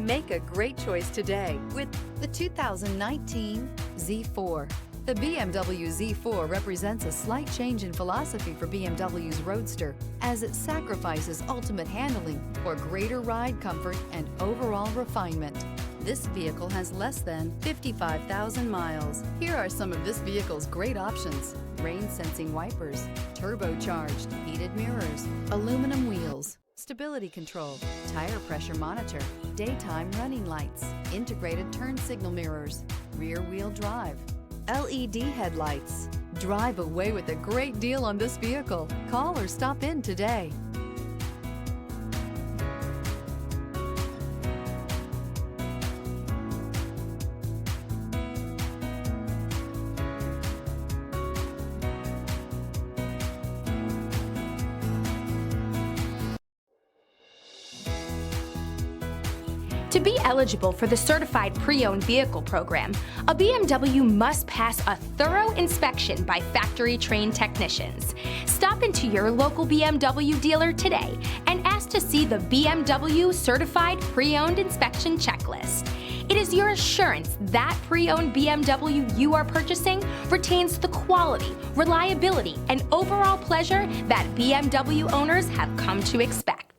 Make a great choice today with the 2019 Z4. The BMW Z4 represents a slight change in philosophy for BMW's Roadster, as it sacrifices ultimate handling for greater ride comfort and overall refinement. This vehicle has less than 55,000 miles. Here are some of this vehicle's great options: rain-sensing wipers, turbocharged, heated mirrors, aluminum wheels, stability control, tire pressure monitor, daytime running lights, integrated turn signal mirrors, rear-wheel drive, LED headlights. Drive away with a great deal on this vehicle. Call or stop in today. To be eligible for the Certified Pre-Owned Vehicle Program, a BMW must pass a thorough inspection by factory-trained technicians. Stop into your local BMW dealer today and ask to see the BMW Certified Pre-Owned Inspection Checklist. It is your assurance that pre-owned BMW you are purchasing retains the quality, reliability, and overall pleasure that BMW owners have come to expect.